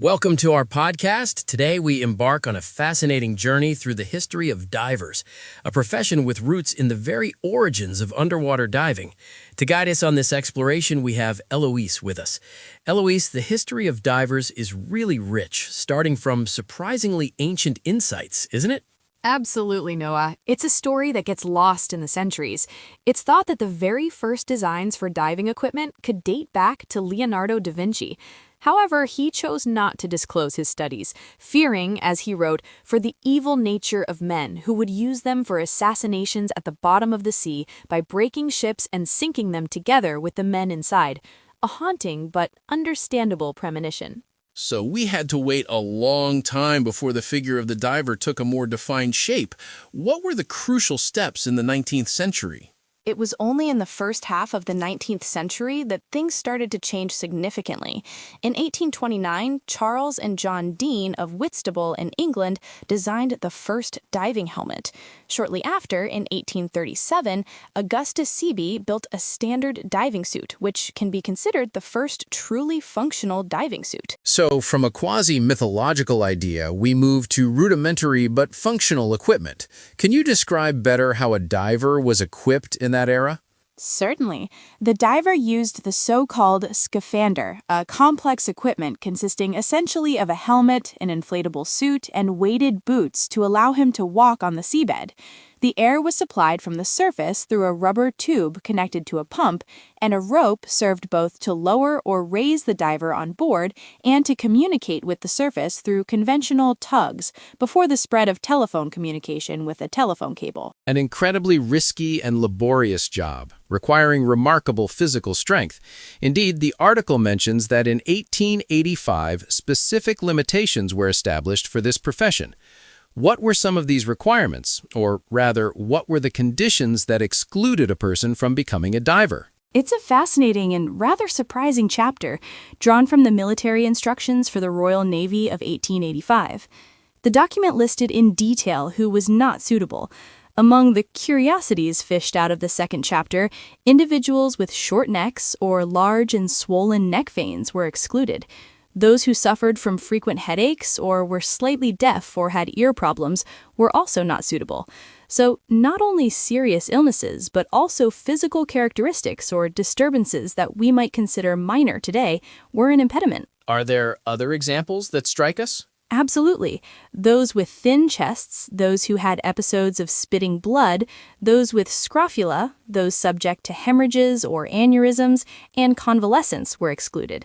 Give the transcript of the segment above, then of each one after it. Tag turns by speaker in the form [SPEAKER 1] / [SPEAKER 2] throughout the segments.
[SPEAKER 1] Welcome to our podcast. Today we embark on a fascinating journey through the history of divers, a profession with roots in the very origins of underwater diving. To guide us on this exploration, we have Eloise with us. Eloise, the history of divers is really rich, starting from surprisingly ancient insights, isn't it?
[SPEAKER 2] Absolutely, Noah. It's a story that gets lost in the centuries. It's thought that the very first designs for diving equipment could date back to Leonardo da Vinci. However, he chose not to disclose his studies, fearing, as he wrote, for the evil nature of men who would use them for assassinations at the bottom of the sea by breaking ships and sinking them together with the men inside. A haunting but understandable premonition.
[SPEAKER 3] So we had to wait a long time before the figure of the diver took a more defined shape. What were the crucial steps in the 19th century?
[SPEAKER 4] It was only in the first half of the 19th century that things started to change significantly. In 1829, Charles and John Deane of Whitstable in England designed the first diving helmet. Shortly after, in 1837, Augustus Seeby built a standard diving suit, which can be considered the first truly functional diving suit.
[SPEAKER 3] So from a quasi-mythological idea, we moved to rudimentary but functional equipment. Can you describe better how a diver was equipped in that era?
[SPEAKER 4] Certainly. The diver used the so-called scaphander, a complex equipment consisting essentially of a helmet, an inflatable suit, and weighted boots to allow him to walk on the seabed. The air was supplied from the surface through a rubber tube connected to a pump, and a rope served both to lower or raise the diver on board and to communicate with the surface through conventional tugs before the spread of telephone communication with a telephone cable.
[SPEAKER 3] An incredibly risky and laborious job, requiring remarkable physical strength. Indeed, the article mentions that in 1885, specific limitations were established for this profession. What were some of these requirements, or rather, what were the conditions that excluded a person from becoming a diver?
[SPEAKER 4] It's a fascinating and rather surprising chapter, drawn from the military instructions for the Royal Navy of 1885. The document listed in detail who was not suitable. Among the curiosities fished out of the second chapter, individuals with short necks or large and swollen neck veins were excluded. Those who suffered from frequent headaches or were slightly deaf or had ear problems were also not suitable. So not only serious illnesses, but also physical characteristics or disturbances that we might consider minor today were an impediment.
[SPEAKER 1] Are there other examples that strike us?
[SPEAKER 4] Absolutely. Those with thin chests, those who had episodes of spitting blood, those with scrofula, those subject to hemorrhages or aneurysms, and convalescents were excluded.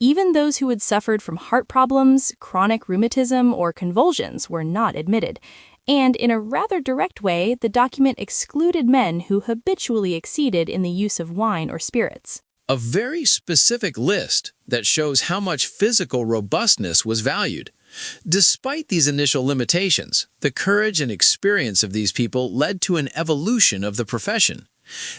[SPEAKER 4] Even those who had suffered from heart problems, chronic rheumatism, or convulsions were not admitted. And in a rather direct way, the document excluded men who habitually exceeded in the use of wine or spirits.
[SPEAKER 3] A very specific list that shows how much physical robustness was valued. Despite these initial limitations, the courage and experience of these people led to an evolution of the profession.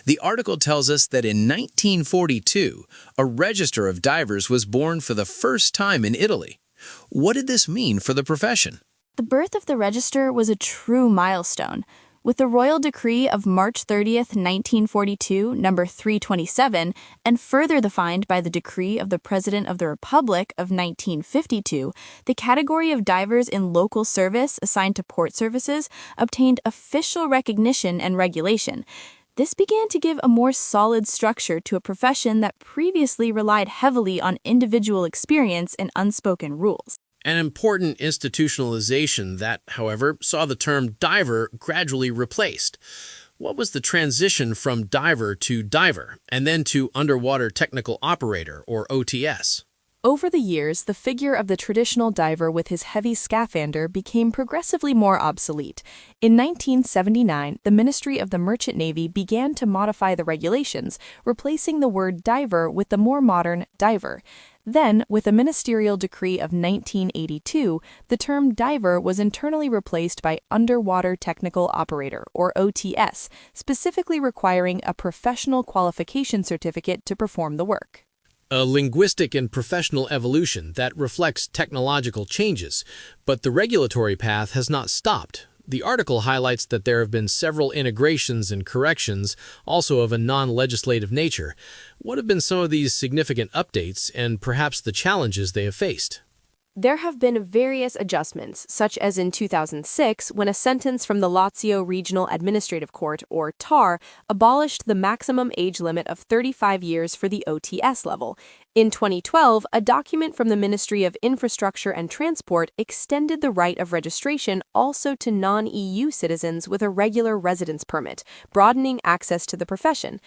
[SPEAKER 3] The article tells us that in 1942, a register of divers was born for the first time in Italy. What did this mean for the profession?
[SPEAKER 4] The birth of the register was a true milestone. With the royal decree of March 30th, 1942, number 327, and further defined by the decree of the President of the Republic of 1952, the category of divers in local service assigned to port services obtained official recognition and regulation. This began to give a more solid structure to a profession that previously relied heavily on individual experience and unspoken rules.
[SPEAKER 1] An important institutionalization that, however, saw the term diver gradually replaced. What was the transition from diver, and then to underwater technical operator, or OTS?
[SPEAKER 2] Over the years, the figure of the traditional diver with his heavy scaphander became progressively more obsolete. In 1979, the Ministry of the Merchant Navy began to modify the regulations, replacing the word diver with the more modern diver. Then, with a ministerial decree of 1982, the term diver was internally replaced by underwater technical operator, or OTS, specifically requiring a professional qualification certificate to perform the work.
[SPEAKER 1] A linguistic and professional evolution that reflects technological changes, but the regulatory path has not stopped. The article highlights that there have been several integrations and corrections, also of a non-legislative nature. What have been some of these significant updates and perhaps the challenges they have faced?
[SPEAKER 2] There have been various adjustments, such as in 2006 when a sentence from the Lazio Regional Administrative Court, or TAR, abolished the maximum age limit of 35 years for the OTS level. In 2012, a document from the Ministry of Infrastructure and Transport extended the right of registration also to non-EU citizens with a regular residence permit, broadening access to the profession.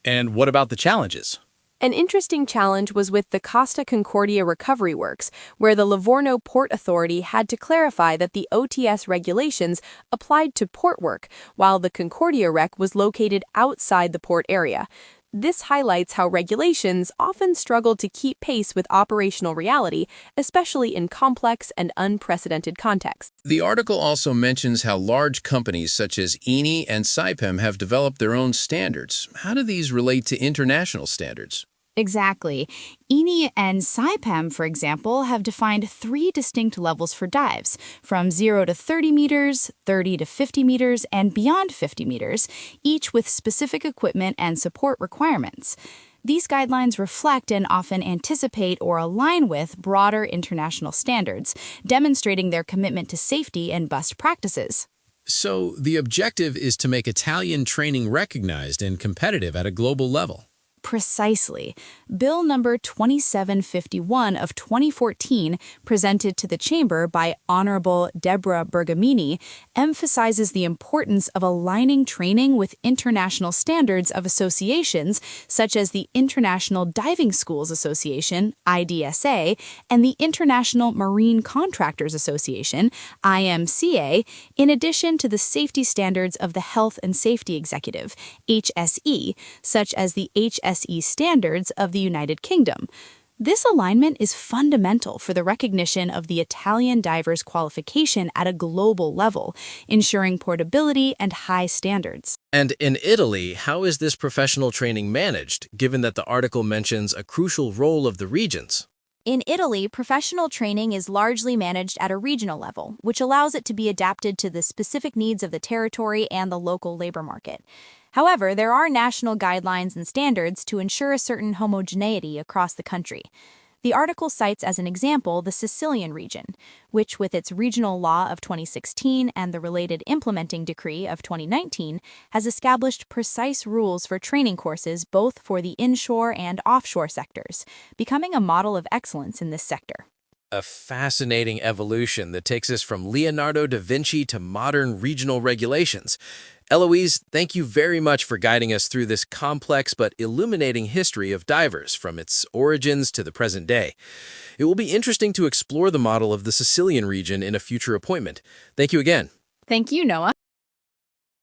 [SPEAKER 3] And what about the challenges?
[SPEAKER 2] An interesting challenge was with the Costa Concordia recovery works, where the Livorno Port Authority had to clarify that the OTS regulations applied to port work, while the Concordia wreck was located outside the port area. This highlights how regulations often struggle to keep pace with operational reality, especially in complex and unprecedented contexts.
[SPEAKER 3] The article also mentions how large companies such as ENI and CEDIFOP have developed their own standards. How do these relate to international standards?
[SPEAKER 4] Exactly. ENI and CEDIFOP, for example, have defined 3 distinct levels for dives, from 0 to 30 meters, 30 to 50 meters, and beyond 50 meters, each with specific equipment and support requirements. These guidelines reflect and often anticipate or align with broader international standards, demonstrating their commitment to safety and best practices.
[SPEAKER 3] So the objective is to make Italian training recognized and competitive at a global level.
[SPEAKER 4] Precisely. Bill number 2751 of 2014, presented to the Chamber by Honorable Deborah Bergamini, emphasizes the importance of aligning training with international standards of associations such as the International Diving Schools Association, IDSA, and the International Marine Contractors Association, IMCA, in addition to the safety standards of the Health and Safety Executive, HSE, such as the HSE standards of the United Kingdom. This alignment is fundamental for the recognition of the Italian diver's qualification at a global level, ensuring portability and high standards.
[SPEAKER 1] And in Italy, how is this professional training managed, given that the article mentions a crucial role of the regions?
[SPEAKER 5] In Italy, professional training is largely managed at a regional level, which allows it to be adapted to the specific needs of the territory and the local labor market. However, there are national guidelines and standards to ensure a certain homogeneity across the country. The article cites as an example the Sicilian region, which with its regional law of 2016 and the related implementing decree of 2019 has established precise rules for training courses both for the inshore and offshore sectors, becoming a model of excellence in this sector.
[SPEAKER 1] A fascinating evolution that takes us from Leonardo da Vinci to modern regional regulations. Eloise, thank you very much for guiding us through this complex but illuminating history of divers from its origins to the present day. It will be interesting to explore the model of the Sicilian region in a future appointment. Thank you again.
[SPEAKER 2] Thank you, Noah.